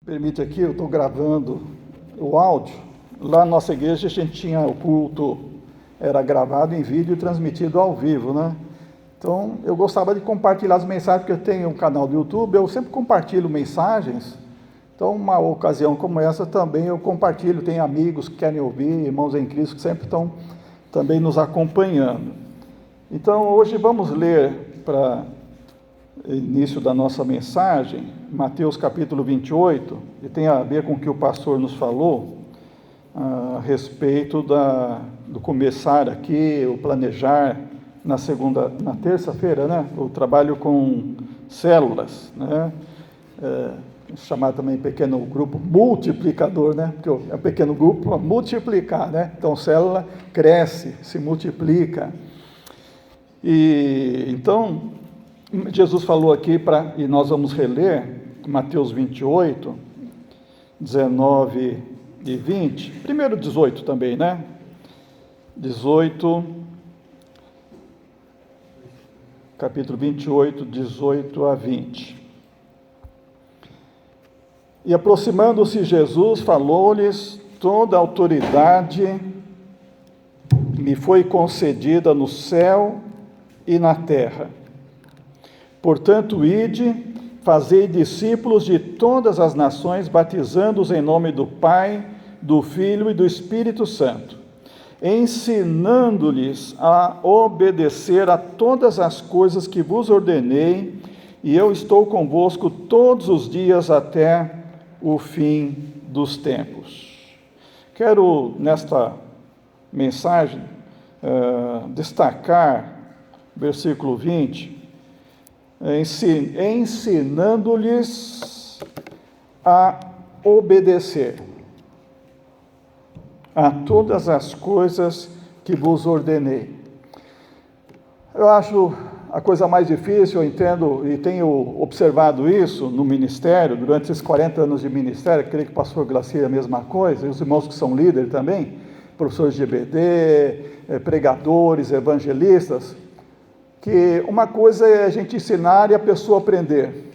Permite aqui, eu estou gravando o áudio. Lá na nossa igreja a gente tinha o culto, era gravado em vídeo e transmitido ao vivo, né? Então eu gostava de compartilhar as mensagens, porque eu tenho um canal do YouTube, eu sempre compartilho mensagens. Então uma ocasião como essa também eu compartilho, tem amigos que querem ouvir, irmãos em Cristo que sempre estão também nos acompanhando. Então hoje vamos ler para início da nossa mensagem, Mateus capítulo 28, e tem a ver com o que o pastor nos falou a respeito do começar aqui, o planejar na terça-feira, né? O trabalho com células, né? Chamado também pequeno grupo multiplicador, né? Porque é um pequeno grupo para multiplicar, né? Então célula cresce, se multiplica. E então Jesus falou aqui, e nós vamos reler Mateus 28, 19 e 20, primeiro 18 também, né? 18, capítulo 28, 18 a 20. E aproximando-se Jesus, falou-lhes: toda a autoridade me foi concedida no céu e na terra. Portanto, ide, fazei discípulos de todas as nações, batizando-os em nome do Pai, do Filho e do Espírito Santo, ensinando-lhes a obedecer a todas as coisas que vos ordenei, e eu estou convosco todos os dias até o fim dos tempos. Quero, nesta mensagem, destacar versículo 20, ensinando-lhes a obedecer a todas as coisas que vos ordenei. Eu acho a coisa mais difícil, eu entendo e tenho observado isso no ministério, durante esses 40 anos de ministério, creio que o pastor Glacier é a mesma coisa, e os irmãos que são líderes também, professores de EBD, pregadores, evangelistas, que uma coisa é a gente ensinar e a pessoa aprender,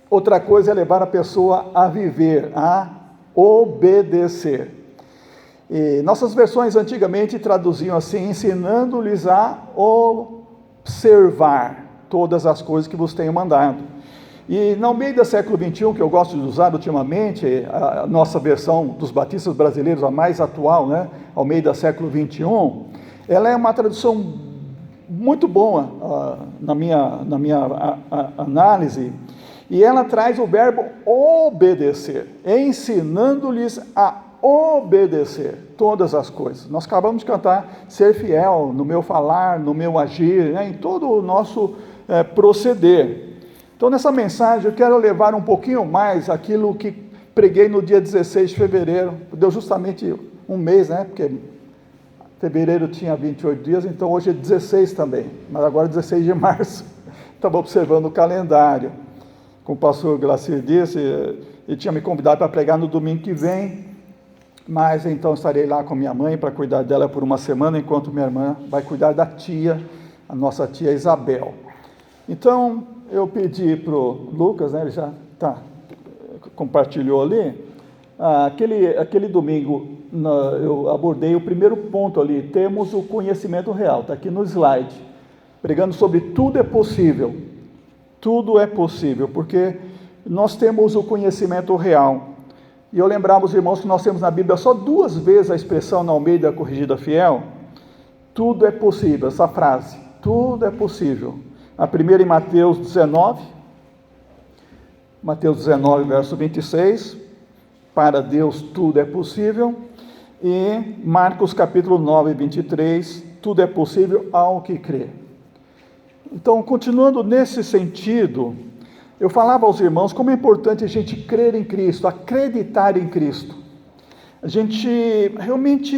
outra coisa é levar a pessoa a viver, a obedecer. E nossas versões antigamente traduziam assim: ensinando-lhes a observar todas as coisas que vos tenho mandado. E no meio do século XXI, que eu gosto de usar ultimamente, a nossa versão dos batistas brasileiros, a mais atual, né, ao meio do século XXI, ela é uma tradução muito boa na minha análise, e ela traz o verbo obedecer, ensinando-lhes a obedecer todas as coisas. Nós acabamos de cantar ser fiel no meu falar, no meu agir, né, em todo o nosso proceder. Então nessa mensagem eu quero levar um pouquinho mais aquilo que preguei no dia 16 de fevereiro, deu justamente um mês, né, porque fevereiro tinha 28 dias, então hoje é 16 também, mas agora é 16 de março. Estava observando o calendário. Como o pastor Glacier disse, ele tinha me convidado para pregar no domingo que vem, mas então estarei lá com minha mãe para cuidar dela por uma semana, enquanto minha irmã vai cuidar da tia, a nossa tia Isabel. Então, eu pedi para o Lucas, né, ele já compartilhou ali, aquele domingo, eu abordei o primeiro ponto ali, temos o conhecimento real, está aqui no slide, pregando sobre tudo é possível, porque nós temos o conhecimento real. E eu lembrava os irmãos que nós temos na Bíblia só 2 vezes a expressão na Almeida Corrigida Fiel, tudo é possível, essa frase, tudo é possível. A primeira em Mateus 19, verso 26, para Deus tudo é possível. E Marcos capítulo 9, 23, tudo é possível ao que crê. Então, continuando nesse sentido, eu falava aos irmãos como é importante a gente crer em Cristo, acreditar em Cristo. A gente realmente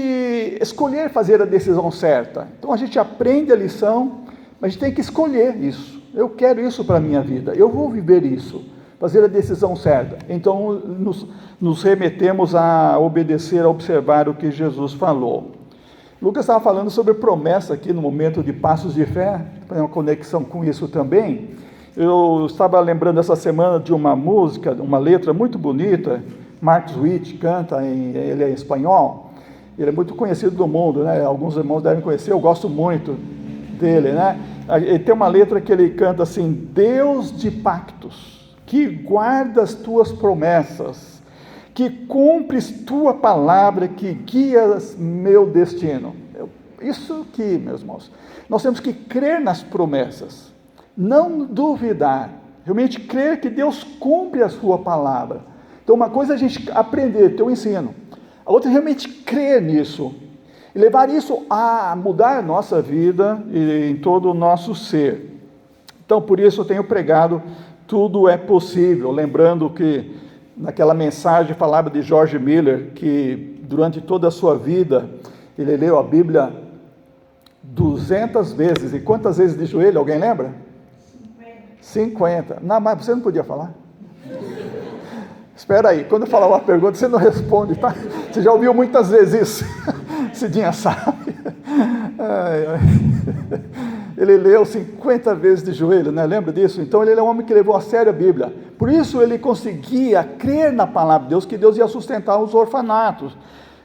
escolher fazer a decisão certa. Então a gente aprende a lição, mas a gente tem que escolher isso. Eu quero isso para a minha vida, eu vou viver isso, fazer a decisão certa. Então nos remetemos a obedecer, a observar o que Jesus falou. Lucas estava falando sobre promessa aqui no momento de passos de fé, tem uma conexão com isso também. Eu estava lembrando essa semana de uma música, uma letra muito bonita. Marcos Witt canta, ele é espanhol, ele é muito conhecido do mundo, né? Alguns irmãos devem conhecer, eu gosto muito dele, né? Ele tem uma letra que ele canta assim: Deus de pactos, que guardas tuas promessas, que cumpres tua palavra, que guias meu destino. Isso aqui, meus irmãos, nós temos que crer nas promessas, não duvidar, realmente crer que Deus cumpre a sua palavra. Então uma coisa é a gente aprender, ter o ensino, a outra é realmente crer nisso, e levar isso a mudar a nossa vida e em todo o nosso ser. Então por isso eu tenho pregado, tudo é possível, lembrando que naquela mensagem falava de George Miller, que durante toda a sua vida, ele leu a Bíblia 200 vezes, e quantas vezes de joelho, alguém lembra? 50. Não, mas você não podia falar? Espera aí, quando eu falar uma pergunta, você não responde, tá? Você já ouviu muitas vezes isso. Cidinha sabe. Ele leu 50 vezes de joelho, né? Lembra disso? Então ele é um homem que levou a sério a Bíblia. Por isso ele conseguia crer na palavra de Deus, que Deus ia sustentar os orfanatos.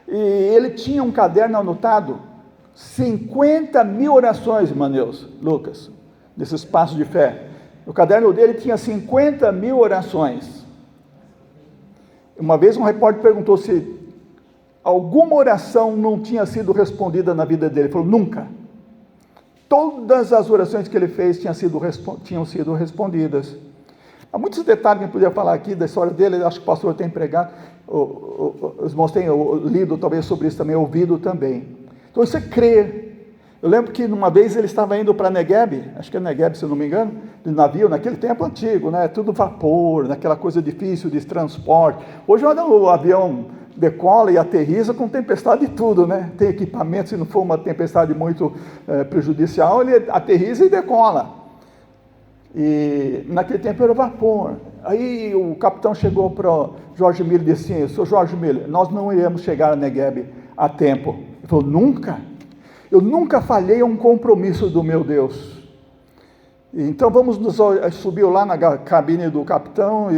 E ele tinha um caderno anotado, 50.000 orações, irmão Neus, Lucas, nesse espaço de fé. O caderno dele tinha 50.000 orações. Uma vez um repórter perguntou se alguma oração não tinha sido respondida na vida dele. Ele falou: nunca. Todas as orações que ele fez tinham sido respondidas. Há muitos detalhes que eu podia falar aqui da história dele, acho que o pastor tem pregado, os irmãos têm lido talvez sobre isso também, ouvido também. Então isso é crer. Eu lembro que uma vez ele estava indo para Negueb, acho que é Negueb se eu não me engano, de navio, naquele tempo antigo, né? Tudo vapor, naquela coisa difícil de transporte. Hoje o avião decola e aterriza com tempestade e tudo, né? Tem equipamento, se não for uma tempestade muito prejudicial, ele aterriza e decola. E naquele tempo era vapor. Aí o capitão chegou para o George Miller e disse assim: Sr. George Miller, nós não iremos chegar a Negueb a tempo. Ele falou: nunca? Eu nunca falhei a um compromisso do meu Deus. Então vamos subiu lá na cabine do capitão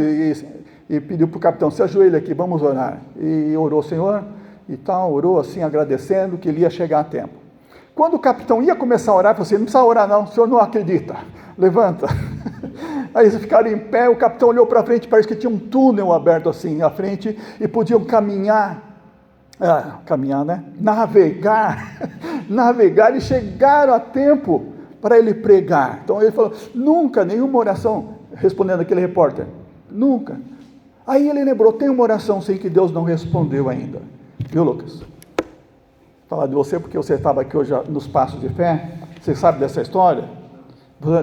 e pediu para o capitão: se ajoelha aqui, vamos orar. E orou: Senhor, e tal, orou assim, agradecendo que ele ia chegar a tempo. Quando o capitão ia começar a orar, ele falou assim: não precisa orar não, o senhor não acredita, levanta. Aí eles ficaram em pé, o capitão olhou para frente, parece que tinha um túnel aberto assim à frente, e podiam caminhar, né? Navegar, e chegaram a tempo para ele pregar. Então ele falou: nunca, nenhuma oração, respondendo aquele repórter, nunca. Aí ele lembrou: tem uma oração sim que Deus não respondeu ainda. Viu, Lucas? Falar de você porque você estava aqui hoje nos Passos de Fé, você sabe dessa história?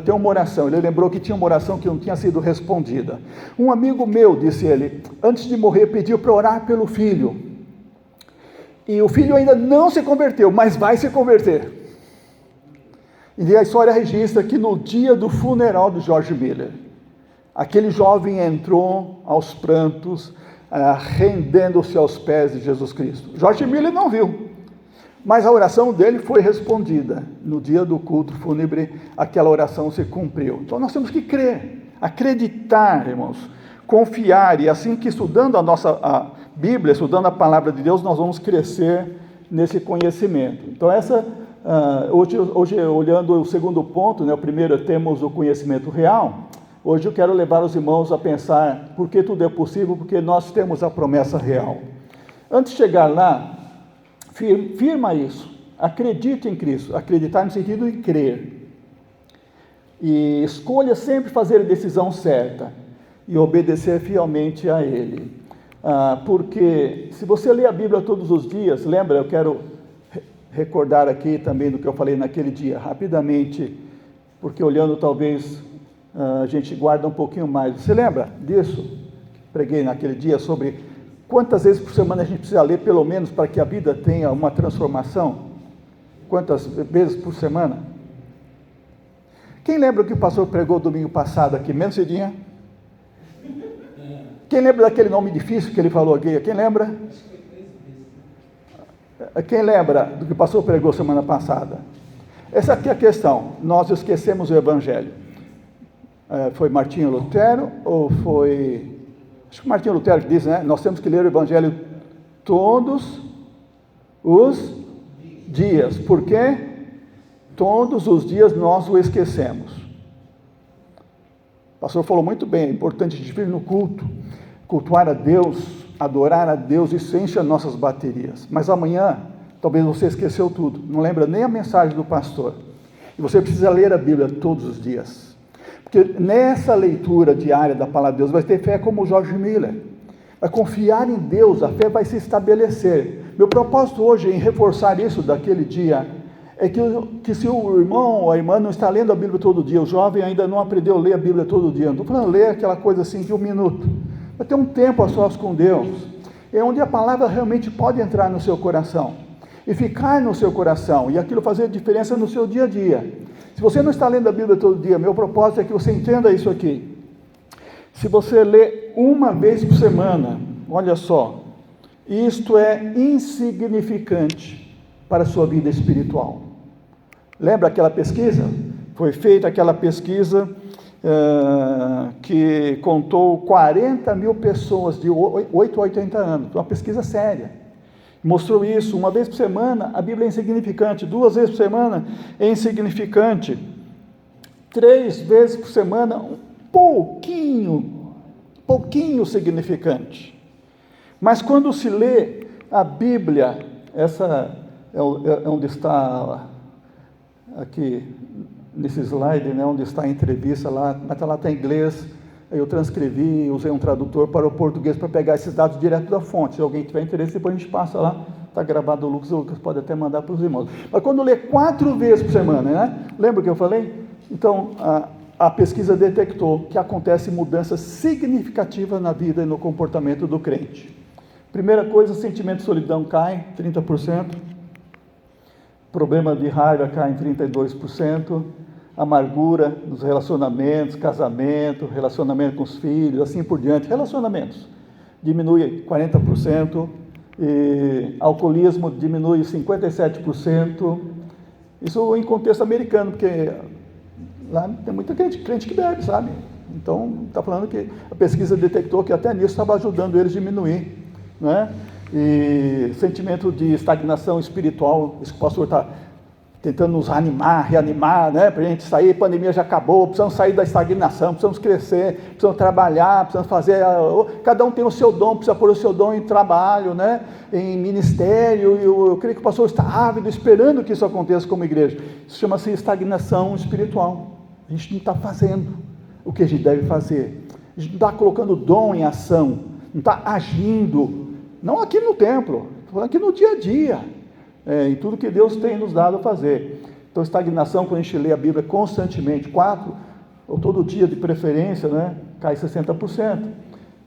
Tem uma oração, ele lembrou que tinha uma oração que não tinha sido respondida. Um amigo meu, disse ele, antes de morrer pediu para orar pelo filho. E o filho ainda não se converteu, mas vai se converter. E a história registra que no dia do funeral do George Miller, aquele jovem entrou aos prantos, rendendo-se aos pés de Jesus Cristo. George Miller não viu, mas a oração dele foi respondida. No dia do culto fúnebre, aquela oração se cumpriu. Então nós temos que crer, acreditar, irmãos, confiar, e assim que estudando a Bíblia, estudando a palavra de Deus, nós vamos crescer nesse conhecimento. Então hoje olhando o segundo ponto, né, o primeiro temos o conhecimento real. Hoje eu quero levar os irmãos a pensar por que tudo é possível, porque nós temos a promessa real. Antes de chegar lá, firma isso, acredite em Cristo, acreditar no sentido de crer. E escolha sempre fazer a decisão certa e obedecer fielmente a Ele. Porque se você lê a Bíblia todos os dias, lembra, eu quero recordar aqui também do que eu falei naquele dia, rapidamente, porque olhando talvez a gente guarda um pouquinho mais. Você lembra disso? Preguei naquele dia sobre quantas vezes por semana a gente precisa ler, pelo menos, para que a vida tenha uma transformação? Quantas vezes por semana? Quem lembra que o pastor pregou domingo passado aqui, menos cedinha? Quem lembra daquele nome difícil que ele falou aqui? Quem lembra? Quem lembra do que o pastor pregou semana passada? Essa aqui é a questão. Nós esquecemos o Evangelho. Foi Martinho Lutero ou foi... Acho que Martinho Lutero que diz, né? Nós temos que ler o Evangelho todos os dias. Por quê? Todos os dias nós o esquecemos. O pastor falou muito bem, é importante a gente vir no culto, cultuar a Deus, adorar a Deus, isso enche as nossas baterias. Mas amanhã, talvez você esqueceu tudo, não lembra nem a mensagem do pastor. E você precisa ler a Bíblia todos os dias. Porque nessa leitura diária da palavra de Deus, vai ter fé como o George Miller. Vai confiar em Deus, a fé vai se estabelecer. Meu propósito hoje em reforçar isso daquele dia, é que se o irmão ou a irmã não está lendo a Bíblia todo dia, o jovem ainda não aprendeu a ler a Bíblia todo dia, não estou falando ler aquela coisa assim de 1 minuto, vai ter um tempo a sós com Deus, é onde a palavra realmente pode entrar no seu coração, e ficar no seu coração, e aquilo fazer diferença no seu dia a dia. Se você não está lendo a Bíblia todo dia, meu propósito é que você entenda isso aqui. Se você lê uma vez por semana, olha só, isto é insignificante para a sua vida espiritual. Lembra aquela pesquisa? Foi feita aquela pesquisa que contou 40 mil pessoas de 8 a 80 anos, uma pesquisa séria. Mostrou isso, uma vez por semana a Bíblia é insignificante, 2 vezes por semana é insignificante, 3 vezes por semana um pouquinho significante. Mas quando se lê a Bíblia, essa é onde está aqui nesse slide, né, onde está a entrevista lá, mas lá está em inglês, eu transcrevi, usei um tradutor para o português para pegar esses dados direto da fonte. Se alguém tiver interesse, depois a gente passa lá, está gravado o Lucas pode até mandar para os irmãos. Mas quando lê 4 vezes por semana, né? Lembra o que eu falei? Então, a pesquisa detectou que acontece mudança significativa na vida e no comportamento do crente. Primeira coisa, sentimento de solidão cai 30%, problema de raiva cai em 32%, amargura nos relacionamentos, casamento, relacionamento com os filhos, assim por diante, relacionamentos, diminui 40%, e alcoolismo diminui 57%, isso em contexto americano, porque lá tem muita crente que bebe, sabe? Então, está falando que a pesquisa detectou que até nisso estava ajudando eles a diminuir, né? E sentimento de estagnação espiritual, isso que o pastor está tentando nos reanimar, né? Para a gente sair, a pandemia já acabou, precisamos sair da estagnação, precisamos crescer, precisamos trabalhar, precisamos fazer, cada um tem o seu dom, precisa pôr o seu dom em trabalho, né? Em ministério, e eu creio que o pastor está ávido, esperando que isso aconteça como igreja. Isso chama-se estagnação espiritual. A gente não está fazendo o que a gente deve fazer, a gente não está colocando dom em ação, não está agindo, não aqui no templo, estou falando aqui no dia a dia, em tudo que Deus tem nos dado a fazer. Então, estagnação, quando a gente lê a Bíblia constantemente, 4, ou todo dia de preferência, né, cai 60%.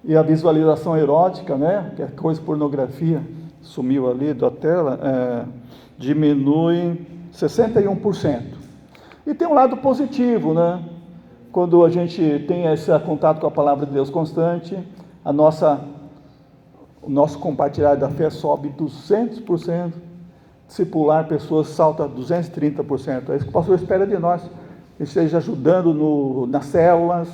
E a visualização erótica, né, que é coisa pornografia, sumiu ali da tela, diminui 61%. E tem um lado positivo, né? Quando a gente tem esse contato com a palavra de Deus constante, o nosso compartilhar da fé sobe 200%, discipular pessoas salta 230%. É isso que o pastor espera de nós, que esteja ajudando nas células,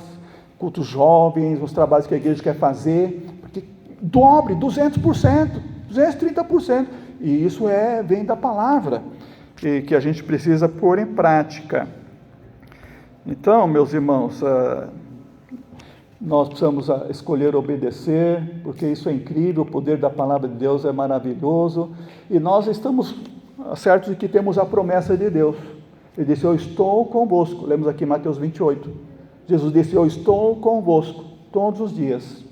cultos jovens, nos trabalhos que a igreja quer fazer, porque dobre 200%, 230%, e isso vem da palavra, que a gente precisa pôr em prática. Então, meus irmãos, nós precisamos escolher obedecer, porque isso é incrível, o poder da palavra de Deus é maravilhoso, e nós estamos certos de que temos a promessa de Deus. Ele disse, eu estou convosco, lemos aqui em Mateus 28, Jesus disse, eu estou convosco, todos os dias.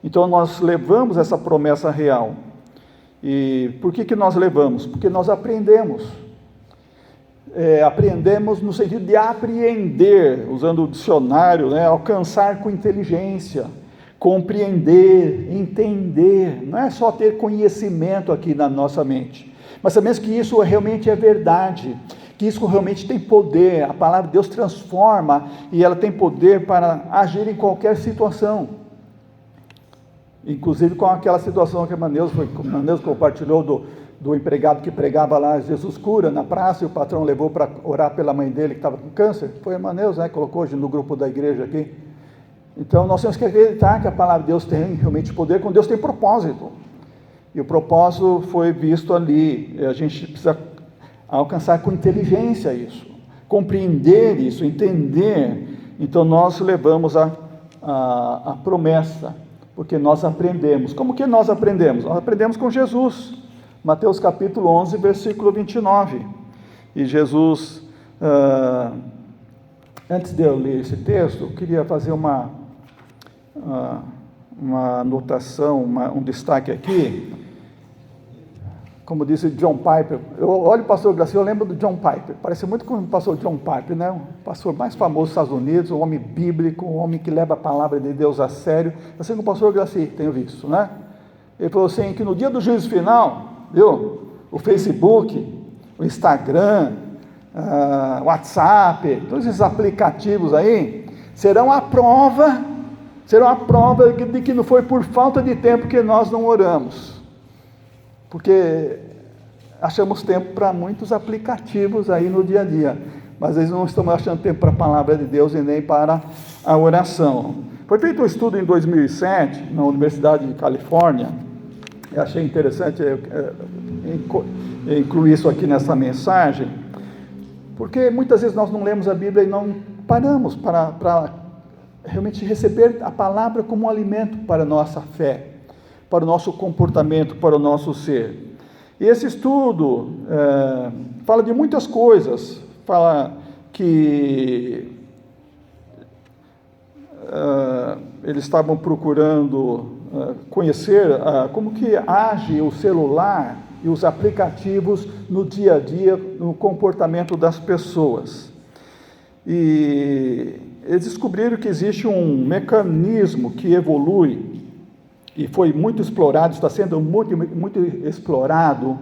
Então nós levamos essa promessa real, e por que nós levamos? Porque nós aprendemos, aprendemos no sentido de apreender, usando o dicionário, né? Alcançar com inteligência, compreender, entender, não é só ter conhecimento aqui na nossa mente, mas sabemos que isso realmente é verdade, que isso realmente tem poder, a palavra de Deus transforma, e ela tem poder para agir em qualquer situação, inclusive com aquela situação que a Maneuza compartilhou do empregado que pregava lá, Jesus cura na praça, e o patrão levou para orar pela mãe dele que estava com câncer. Foi a irmã Neuza, né, colocou hoje no grupo da igreja aqui. Então nós temos que acreditar que a palavra de Deus tem realmente poder, quando Deus tem propósito. E o propósito foi visto ali. A gente precisa alcançar com inteligência isso, compreender isso, entender. Então nós levamos a promessa, porque nós aprendemos. Como que nós aprendemos? Nós aprendemos com Jesus. Mateus capítulo 11, versículo 29. E Jesus, antes de eu ler esse texto, eu queria fazer uma anotação, um destaque aqui. Como disse John Piper, eu olho o pastor Gracia, eu lembro do John Piper, parece muito com o pastor John Piper, né? O pastor mais famoso dos Estados Unidos, um homem bíblico, um homem que leva a palavra de Deus a sério. Eu sei que o pastor Gracia, tenho visto, né? Ele falou assim, que no dia do juízo final, viu? O Facebook, o Instagram, o WhatsApp, todos esses aplicativos aí, serão a prova de que não foi por falta de tempo que nós não oramos. Porque achamos tempo para muitos aplicativos aí no dia a dia, mas às vezes não estamos achando tempo para a palavra de Deus e nem para a oração. Foi feito um estudo em 2007, na Universidade de Califórnia. Eu achei interessante incluir isso aqui nessa mensagem, porque muitas vezes nós não lemos a Bíblia e não paramos para realmente receber a palavra como um alimento para a nossa fé, para o nosso comportamento, para o nosso ser. E esse estudo fala de muitas coisas, fala que eles estavam procurando conhecer como que age o celular e os aplicativos no dia a dia, no comportamento das pessoas. E eles descobriram que existe um mecanismo que evolui e foi muito explorado, está sendo muito explorado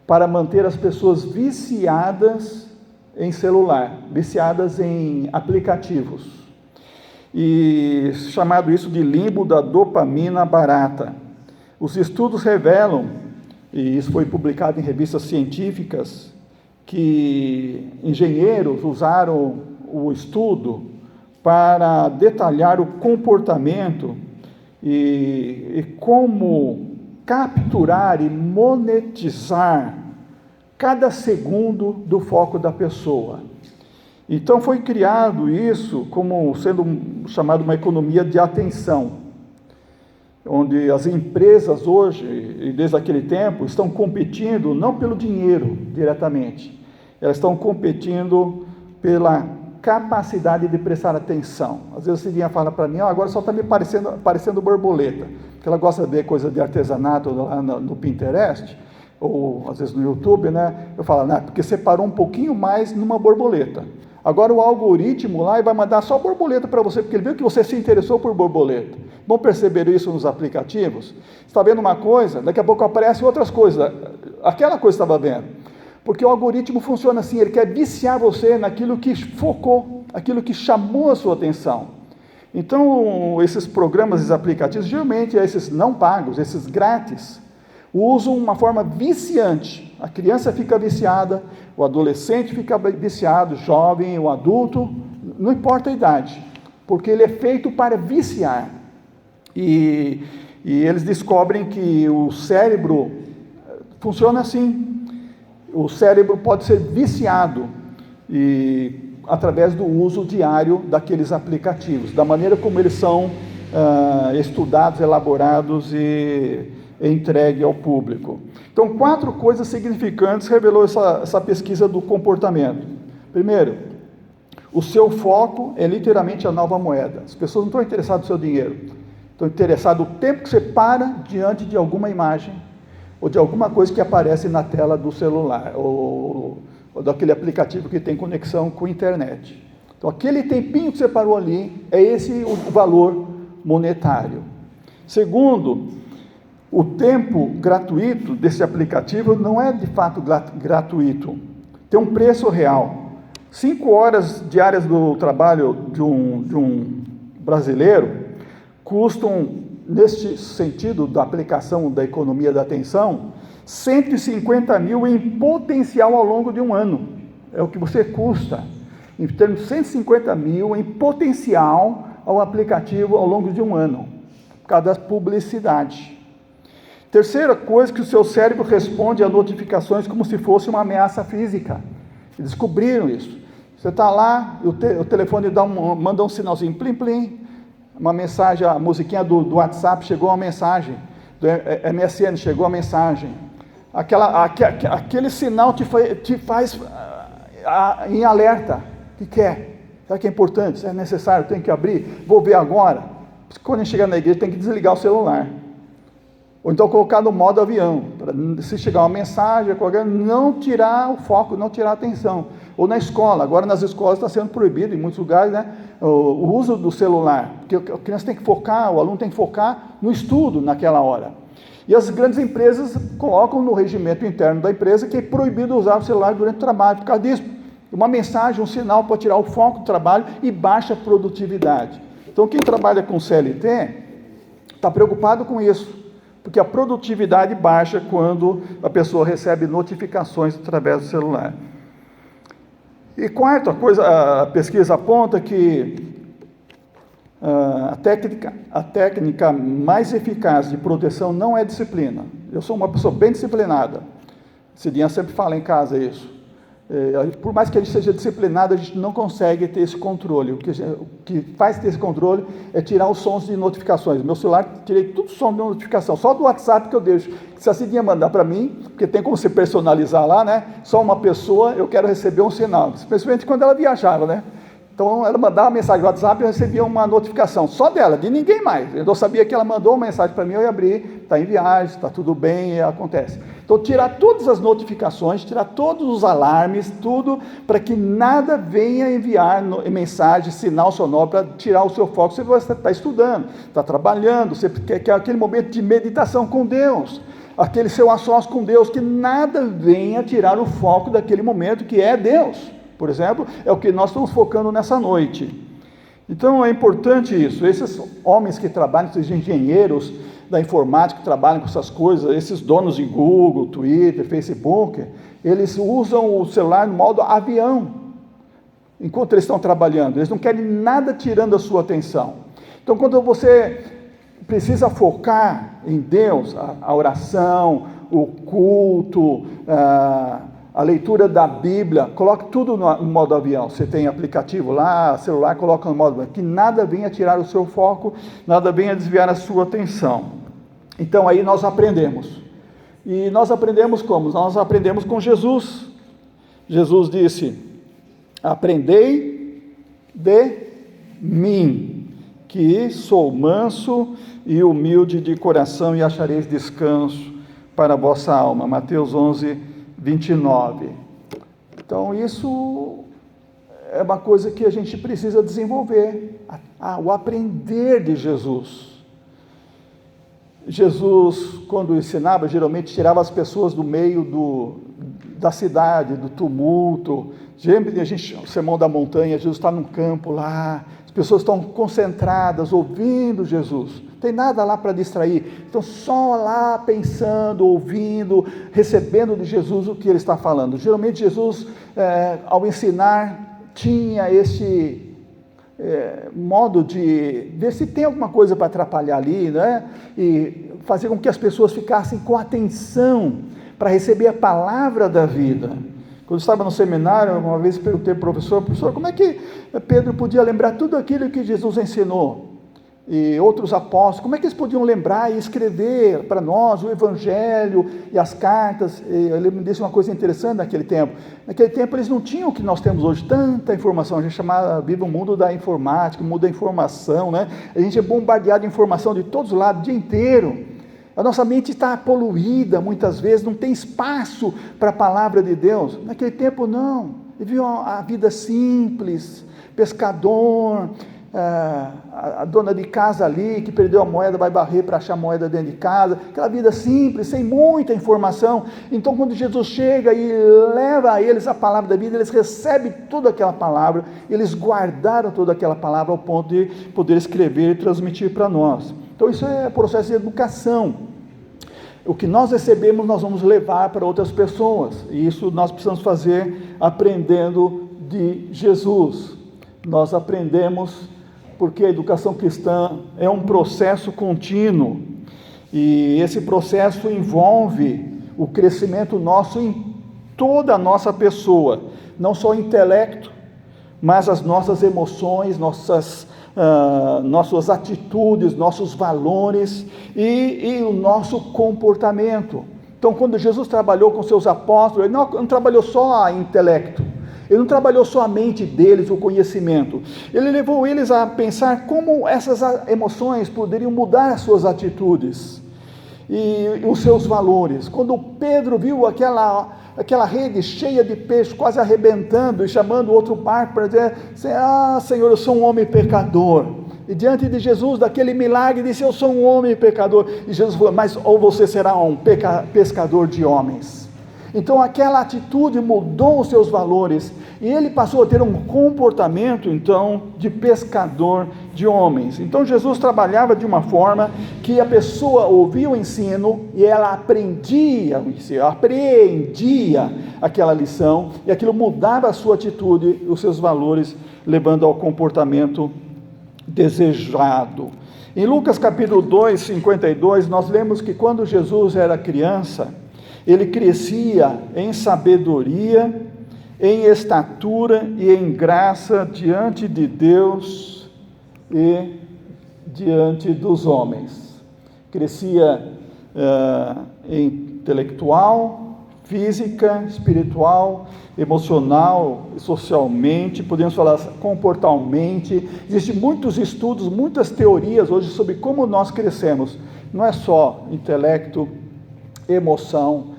para manter as pessoas viciadas em celular, viciadas em aplicativos. E chamado isso de limbo da dopamina barata. Os estudos revelam, e isso foi publicado em revistas científicas, que engenheiros usaram o estudo para detalhar o comportamento e como capturar e monetizar cada segundo do foco da pessoa. Então foi criado isso como sendo chamado uma economia de atenção, onde as empresas hoje, e desde aquele tempo, estão competindo não pelo dinheiro diretamente, elas estão competindo pela capacidade de prestar atenção. Às vezes a Cidinha fala para mim, agora só está me parecendo borboleta, porque ela gosta de ver coisa de artesanato lá no Pinterest, ou às vezes no YouTube, né? Eu falo, porque você parou um pouquinho mais numa borboleta. Agora o algoritmo lá vai mandar só borboleta para você, porque ele viu que você se interessou por borboleta. Vamos perceber isso nos aplicativos? Você está vendo uma coisa, daqui a pouco aparecem outras coisas, aquela coisa que você estava vendo. Porque o algoritmo funciona assim, ele quer viciar você naquilo que focou, aquilo que chamou a sua atenção. Então, esses programas, esses aplicativos, geralmente esses não pagos, esses grátis, usam uma forma viciante. A criança fica viciada, o adolescente fica viciado, o jovem, o adulto, não importa a idade, porque ele é feito para viciar. E eles descobrem que o cérebro funciona assim. O cérebro pode ser viciado através do uso diário daqueles aplicativos, da maneira como eles são estudados, elaborados e entregue ao público. Então, 4 coisas significantes revelou essa pesquisa do comportamento. Primeiro, o seu foco é literalmente a nova moeda. As pessoas não estão interessadas no seu dinheiro, estão interessadas no tempo que você para diante de alguma imagem ou de alguma coisa que aparece na tela do celular, ou daquele aplicativo que tem conexão com a internet. Então, aquele tempinho que você parou ali, é esse o valor monetário. Segundo, o tempo gratuito desse aplicativo não é de fato gratuito, tem um preço real. 5 horas diárias do trabalho de um brasileiro custam, neste sentido da aplicação da economia da atenção, 150 mil em potencial ao longo de um ano. É o que você custa. Em termos de 150 mil em potencial ao aplicativo ao longo de um ano, por causa da publicidade. Terceira coisa, que o seu cérebro responde a notificações como se fosse uma ameaça física. Eles descobriram isso. Você está lá, o telefone manda um sinalzinho, plim, plim, uma mensagem, a musiquinha do WhatsApp, chegou uma mensagem, do MSN, chegou a mensagem. Aquele sinal te faz em alerta. O que é? Será que é importante? Se é necessário, tem que abrir? Vou ver agora. Quando a gente chegar na igreja, tem que desligar o celular. Ou então colocar no modo avião, para se chegar uma mensagem, não tirar o foco, não tirar a atenção. Ou na escola, agora nas escolas está sendo proibido, em muitos lugares, né, o uso do celular, porque a criança tem que focar, o aluno tem que focar no estudo naquela hora. E as grandes empresas colocam no regimento interno da empresa que é proibido usar o celular durante o trabalho, por causa disso. Uma mensagem, um sinal para tirar o foco do trabalho e baixa produtividade. Então quem trabalha com CLT está preocupado com isso, porque a produtividade baixa quando a pessoa recebe notificações através do celular. E quarta coisa, a pesquisa aponta que a técnica mais eficaz de proteção não é disciplina. Eu sou uma pessoa bem disciplinada. Cidinha sempre fala em casa isso. Por mais que a gente seja disciplinado, a gente não consegue ter esse controle. O que faz ter esse controle é tirar os sons de notificações. Meu celular, tirei tudo som de notificação, só do WhatsApp que eu deixo. Se a Cidinha mandar para mim, porque tem como se personalizar lá, né? Só uma pessoa, eu quero receber um sinal. Especialmente quando ela viajava, né? Então, ela mandava uma mensagem no WhatsApp e eu recebia uma notificação, só dela, de ninguém mais. Eu sabia que ela mandou uma mensagem para mim, eu ia abrir, está em viagem, está tudo bem, e acontece. Então, tirar todas as notificações, tirar todos os alarmes, tudo, para que nada venha enviar mensagem, sinal sonoro, para tirar o seu foco. Você está estudando, está trabalhando, você quer aquele momento de meditação com Deus, aquele seu a sós com Deus, que nada venha tirar o foco daquele momento que é Deus. Por exemplo, é o que nós estamos focando nessa noite. Então é importante isso. Esses homens que trabalham, esses engenheiros da informática que trabalham com essas coisas, esses donos de Google, Twitter, Facebook, eles usam o celular no modo avião, enquanto eles estão trabalhando. Eles não querem nada tirando a sua atenção. Então quando você precisa focar em Deus, a oração, o culto, a leitura da Bíblia, coloque tudo no modo avião. Você tem aplicativo lá, celular, coloca no modo avião, que nada venha tirar o seu foco, nada venha desviar a sua atenção. Então aí nós aprendemos. E nós aprendemos como? Nós aprendemos com Jesus. Jesus disse: aprendei de mim, que sou manso e humilde de coração, e achareis descanso para a vossa alma. Mateus 11:29. Então isso é uma coisa que a gente precisa desenvolver, o aprender de Jesus. Jesus, quando ensinava, geralmente tirava as pessoas do meio da cidade, do tumulto. O Sermão da Montanha, Jesus está num campo lá, as pessoas estão concentradas, ouvindo Jesus, não tem nada lá para distrair, estão só lá pensando, ouvindo, recebendo de Jesus o que ele está falando. Geralmente Jesus, ao ensinar, tinha esse modo de ver se tem alguma coisa para atrapalhar ali, né? E fazer com que as pessoas ficassem com atenção para receber a palavra da vida. Quando eu estava no seminário, uma vez perguntei para o professor, como é que Pedro podia lembrar tudo aquilo que Jesus ensinou? E outros apóstolos, como é que eles podiam lembrar e escrever para nós o Evangelho e as cartas? E ele me disse uma coisa interessante naquele tempo. Naquele tempo eles não tinham o que nós temos hoje, tanta informação. A gente vive um mundo da informática, um mundo da informação, né? A gente é bombardeado de informação de todos os lados, o dia inteiro. A nossa mente está poluída muitas vezes, não tem espaço para a palavra de Deus. Naquele tempo não, viviam a vida simples, pescador, a dona de casa ali que perdeu a moeda vai varrer para achar a moeda dentro de casa, aquela vida simples, sem muita informação. Então quando Jesus chega e leva a eles a palavra da vida, eles recebem toda aquela palavra, eles guardaram toda aquela palavra ao ponto de poder escrever e transmitir para nós. Então isso é processo de educação. O que nós recebemos, nós vamos levar para outras pessoas. E isso nós precisamos fazer aprendendo de Jesus. Nós aprendemos porque a educação cristã é um processo contínuo. E esse processo envolve o crescimento nosso em toda a nossa pessoa. Não só o intelecto, mas as nossas emoções, nossas atitudes, nossos valores e o nosso comportamento. Então, quando Jesus trabalhou com seus apóstolos, ele não trabalhou só a intelecto, ele não trabalhou só a mente deles, o conhecimento, ele levou eles a pensar como essas emoções poderiam mudar as suas atitudes e os seus valores. Quando Pedro viu aquela rede cheia de peixe, quase arrebentando, e chamando outro barco para dizer, Senhor, eu sou um homem pecador, e diante de Jesus, daquele milagre, disse, eu sou um homem pecador, e Jesus falou, mas ou você será um pescador de homens. Então aquela atitude mudou os seus valores, e ele passou a ter um comportamento, então, de pescador de homens. Então Jesus trabalhava de uma forma que a pessoa ouvia o ensino, e ela aprendia aquela lição, e aquilo mudava a sua atitude, os seus valores, levando ao comportamento desejado. Em Lucas capítulo 2, 52, nós lemos que quando Jesus era criança, ele crescia em sabedoria, em estatura e em graça diante de Deus e diante dos homens. Crescia intelectual, física, espiritual, emocional, socialmente, podemos falar comportalmente. Existem muitos estudos, muitas teorias hoje sobre como nós crescemos. Não é só intelecto, emoção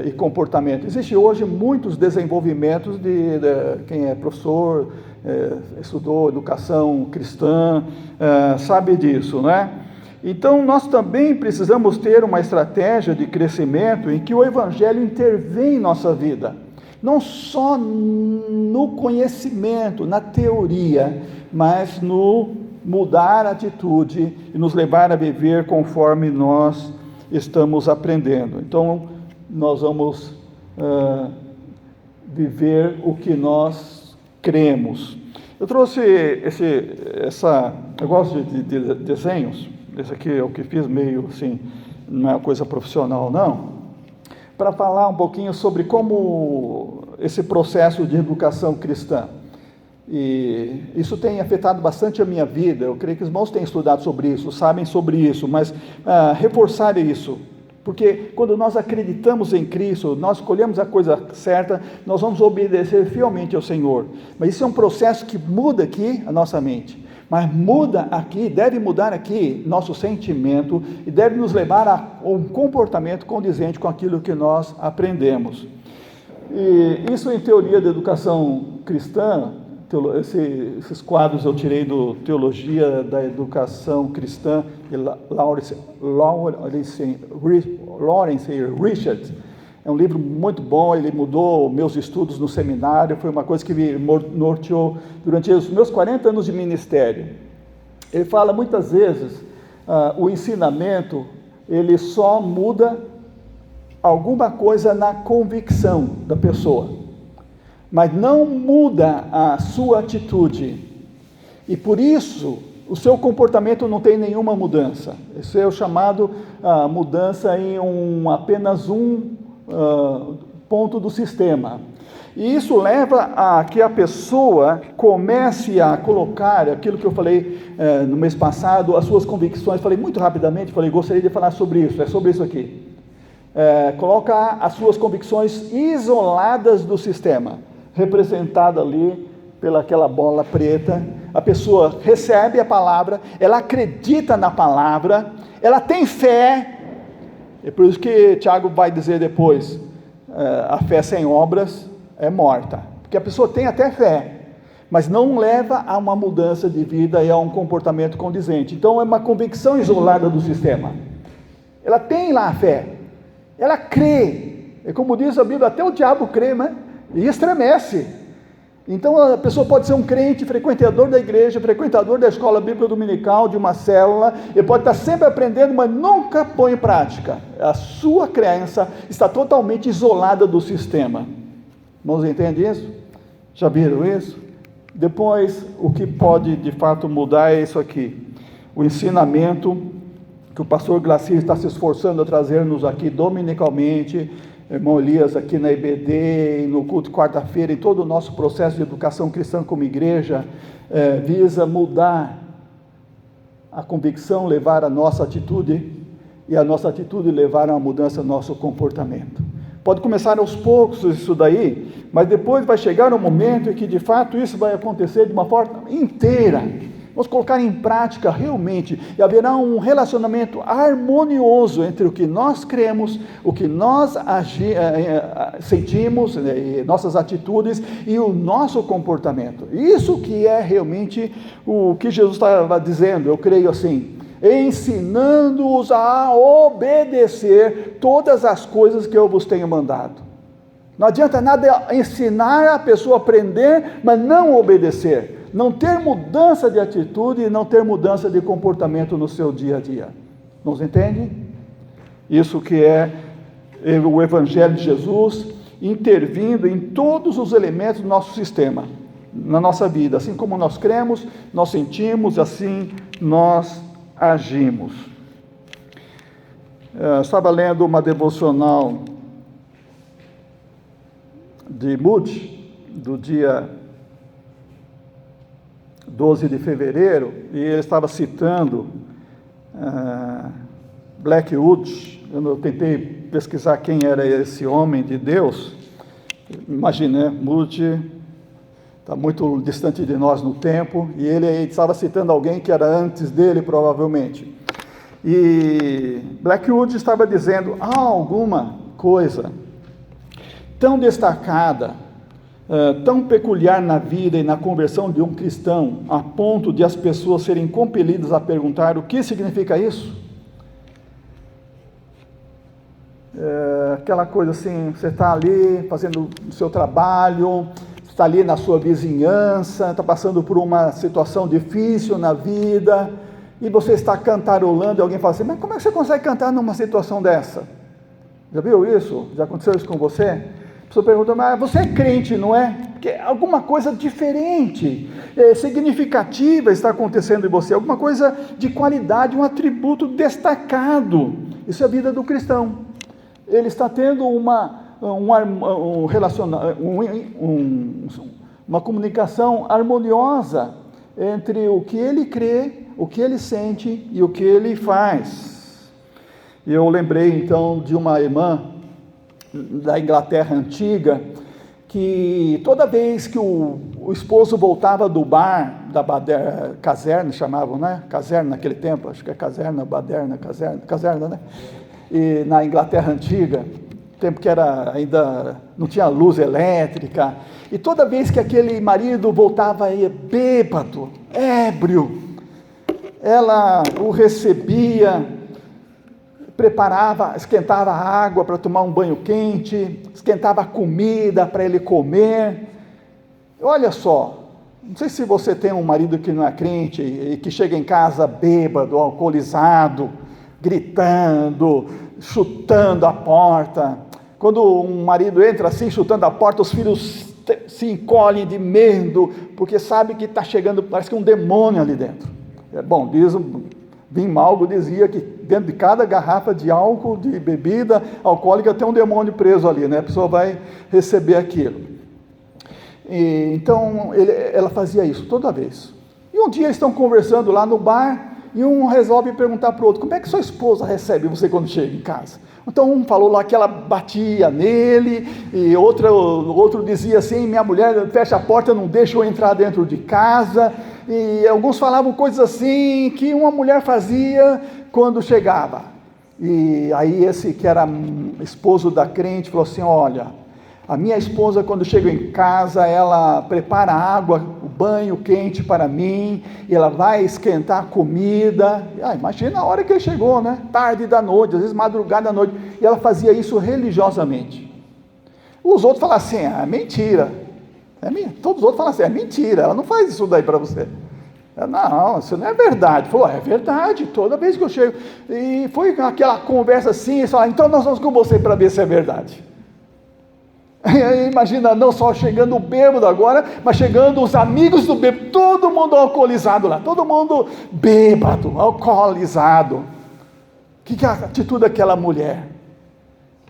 e comportamento. Existe hoje muitos desenvolvimentos de quem é professor, estudou educação cristã, sabe disso, né? Então nós também precisamos ter uma estratégia de crescimento em que o Evangelho intervém em nossa vida, não só no conhecimento, na teoria, mas no mudar a atitude e nos levar a viver conforme nós estamos aprendendo. Então, nós vamos viver o que nós cremos. Eu trouxe eu gosto de desenhos, esse aqui é o que fiz meio assim, não é uma coisa profissional não, para falar um pouquinho sobre como esse processo de educação cristã. E isso tem afetado bastante a minha vida. Eu creio que os irmãos têm estudado sobre isso, sabem sobre isso, mas reforçar isso, porque quando nós acreditamos em Cristo, nós escolhemos a coisa certa, nós vamos obedecer fielmente ao Senhor. Mas isso é um processo que muda aqui a nossa mente, mas muda aqui, deve mudar aqui nosso sentimento e deve nos levar a um comportamento condizente com aquilo que nós aprendemos. E isso em teoria da educação cristã. Esses quadros eu tirei do Teologia da Educação Cristã, de Lawrence Richards. É um livro muito bom, ele mudou meus estudos no seminário, foi uma coisa que me norteou durante os meus 40 anos de ministério. Ele fala muitas vezes, o ensinamento, ele só muda alguma coisa na convicção da pessoa, mas não muda a sua atitude, e por isso o seu comportamento não tem nenhuma mudança. Isso é o chamado mudança em apenas um ponto do sistema, e isso leva a que a pessoa comece a colocar aquilo que eu falei no mês passado, as suas convicções. Falei muito rapidamente, gostaria de falar sobre isso, é sobre isso aqui. Coloca as suas convicções isoladas do sistema, representada ali pelaquela bola preta. A pessoa recebe a palavra, ela acredita na palavra, ela tem fé. É por isso que Tiago vai dizer depois, a fé sem obras é morta, porque a pessoa tem até fé, mas não leva a uma mudança de vida e a um comportamento condizente. Então é uma convicção isolada do sistema. Ela tem lá a fé, ela crê, é como diz a Bíblia, até o diabo crê, né? E estremece. Então a pessoa pode ser um crente, frequentador da igreja, frequentador da escola bíblica dominical, de uma célula, ele pode estar sempre aprendendo, mas nunca põe em prática. A sua crença está totalmente isolada do sistema. Irmãos, entendem isso? Já viram isso? Depois, o que pode de fato mudar é isso aqui. O ensinamento que o pastor Glacier está se esforçando a trazer-nos aqui dominicalmente, irmão Elias aqui na IBD, no culto quarta-feira, em todo o nosso processo de educação cristã como igreja, visa mudar a convicção, levar a nossa atitude, e a nossa atitude levar a uma mudança no nosso comportamento. Pode começar aos poucos isso daí, mas depois vai chegar um momento em que de fato isso vai acontecer de uma forma inteira. Vamos colocar em prática realmente, e haverá um relacionamento harmonioso entre o que nós cremos, o que nós sentimos, nossas atitudes e o nosso comportamento. Isso que é realmente o que Jesus estava dizendo, eu creio assim, ensinando-os a obedecer todas as coisas que eu vos tenho mandado. Não adianta nada ensinar a pessoa a aprender, mas não obedecer. Não ter mudança de atitude e não ter mudança de comportamento no seu dia a dia. Nos entende? Isso que é o Evangelho de Jesus intervindo em todos os elementos do nosso sistema, na nossa vida. Assim como nós cremos, nós sentimos, assim nós agimos. Eu estava lendo uma devocional de Moody, do dia 12 de fevereiro, e ele estava citando Blackwood. Eu tentei pesquisar quem era esse homem de Deus. Imagina, Moody está muito distante de nós no tempo, e ele estava citando alguém que era antes dele, provavelmente. E Blackwood estava dizendo, há alguma coisa tão destacada, tão peculiar na vida e na conversão de um cristão, a ponto de as pessoas serem compelidas a perguntar o que significa isso? Aquela coisa assim, você está ali fazendo o seu trabalho, está ali na sua vizinhança, está passando por uma situação difícil na vida, e você está cantarolando, e alguém fala assim, mas como é que você consegue cantar numa situação dessa? Já viu isso? Já aconteceu isso com você? A pessoa pergunta, mas você é crente, não é? Porque alguma coisa diferente, significativa está acontecendo em você, alguma coisa de qualidade, um atributo destacado. Isso é a vida do cristão. Ele está tendo uma comunicação harmoniosa entre o que ele crê, o que ele sente e o que ele faz. E eu lembrei então de uma irmã da Inglaterra antiga, que toda vez que o esposo voltava do bar, da baderna, caserna chamavam, né? Caserna naquele tempo, acho que é caserna, baderna, caserna, né? E na Inglaterra antiga, tempo que ainda não tinha luz elétrica, e toda vez que aquele marido voltava aí bêbado, ébrio, ela o recebia, preparava, esquentava a água para tomar um banho quente, esquentava a comida para ele comer. Olha só, não sei se você tem um marido que não é crente e que chega em casa bêbado, alcoolizado, gritando, chutando a porta. Quando um marido entra assim, chutando a porta, os filhos se encolhem de medo, porque sabe que está chegando, parece que um demônio ali dentro. Bom, diz Vim Malgo dizia que dentro de cada garrafa de álcool, de bebida alcoólica, tem um demônio preso ali, né? A pessoa vai receber aquilo. Então, ela fazia isso toda vez. E um dia eles estão conversando lá no bar, e um resolve perguntar para o outro, como é que sua esposa recebe você quando chega em casa? Então um falou lá que ela batia nele, e outro dizia assim, minha mulher fecha a porta, não deixa eu entrar dentro de casa, e alguns falavam coisas assim, que uma mulher fazia quando chegava. E aí esse que era esposo da crente, falou assim, olha, a minha esposa quando chega em casa, ela prepara água, o banho quente para mim, e ela vai esquentar a comida, imagina a hora que ele chegou, né? Tarde da noite, às vezes madrugada da noite, e ela fazia isso religiosamente. Os outros falavam assim, mentira, Todos os outros falam assim, é mentira, ela não faz isso daí para você. Não, isso não é verdade. Falou, é verdade, toda vez que eu chego. E foi aquela conversa assim, eles falaram, então nós vamos com você para ver se é verdade. Imagina, não só chegando o bêbado agora, mas chegando os amigos do bêbado, todo mundo alcoolizado lá, todo mundo bêbado, alcoolizado. Que é a atitude daquela mulher?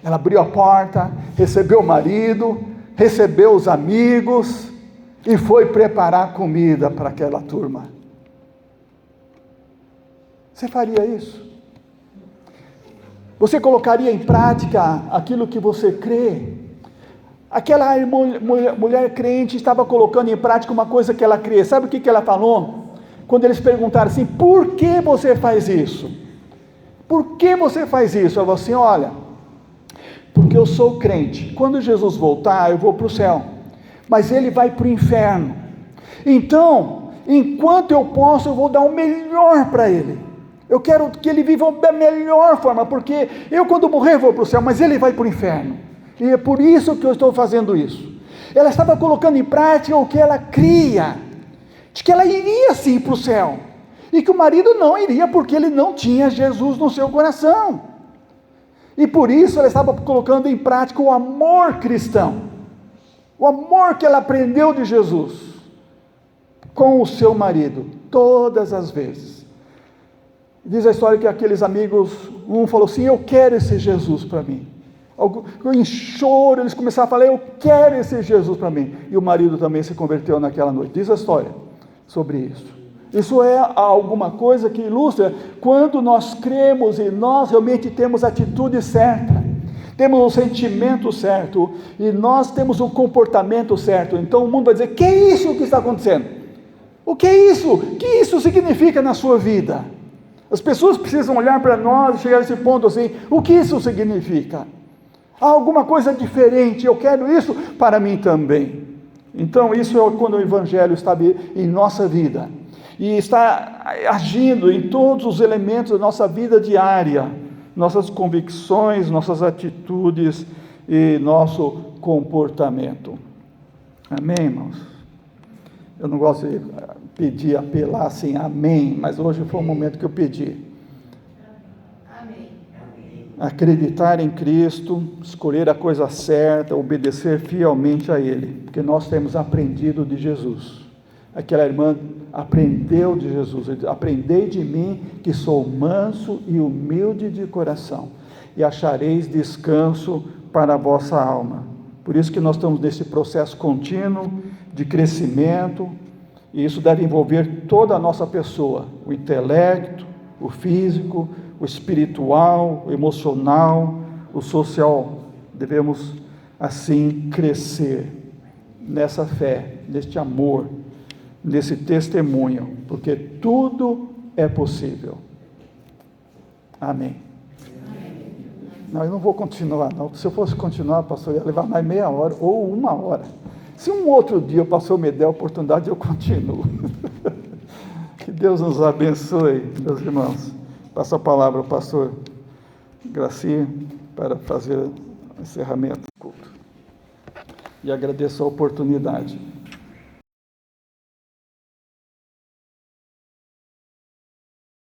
Ela abriu a porta, recebeu o marido, recebeu os amigos e foi preparar comida para aquela turma. Você faria isso? Você colocaria em prática aquilo que você crê? Aquela mulher crente estava colocando em prática uma coisa que ela crê. Sabe o que ela falou? Quando eles perguntaram assim, por que você faz isso? Por que você faz isso? Ela falou assim, olha, porque eu sou crente. Quando Jesus voltar, eu vou para o céu. Mas ele vai para o inferno. Então, enquanto eu posso, eu vou dar o melhor para ele. Eu quero que ele viva da melhor forma, porque eu quando morrer vou para o céu, mas ele vai para o inferno. E é por isso que eu estou fazendo isso. Ela estava colocando em prática o que ela cria, de que ela iria sim para o céu, e que o marido não iria, porque ele não tinha Jesus no seu coração. E por isso ela estava colocando em prática o amor cristão, o amor que ela aprendeu de Jesus, com o seu marido, todas as vezes. Diz a história que aqueles amigos, um falou assim, eu quero esse Jesus para mim. Em choro, eles começaram a falar, eu quero esse Jesus para mim. E o marido também se converteu naquela noite. Diz a história sobre isso. Isso é alguma coisa que ilustra quando nós cremos e nós realmente temos a atitude certa, temos o sentimento certo e nós temos o comportamento certo. Então o mundo vai dizer, que é isso que está acontecendo? O que é isso? O que isso significa na sua vida? As pessoas precisam olhar para nós e chegar a esse ponto assim, o que isso significa? Há alguma coisa diferente, eu quero isso para mim também. Então isso é quando o Evangelho está em nossa vida, e está agindo em todos os elementos da nossa vida diária, nossas convicções, nossas atitudes e nosso comportamento. Amém, irmãos? Eu não gosto de pedir, apelar assim, amém, mas hoje foi o momento que eu pedi. Acreditar em Cristo, escolher a coisa certa, obedecer fielmente a Ele, porque nós temos aprendido de Jesus. Aquela irmã aprendeu de Jesus, aprendei de mim que sou manso e humilde de coração, e achareis descanso para a vossa alma. Por isso que nós estamos nesse processo contínuo de crescimento, e isso deve envolver toda a nossa pessoa, o intelecto, o físico, o espiritual, o emocional, o social. Devemos assim crescer nessa fé, neste amor, nesse testemunho, porque tudo é possível. Amém. Não, eu não vou continuar não. Se eu fosse continuar, pastor, ia levar mais meia hora ou 1 hora. Se um outro dia o pastor me der a oportunidade, eu continuo. Que Deus nos abençoe, meus irmãos. Passo a palavra ao pastor Graci para fazer o encerramento do culto. E agradeço a oportunidade.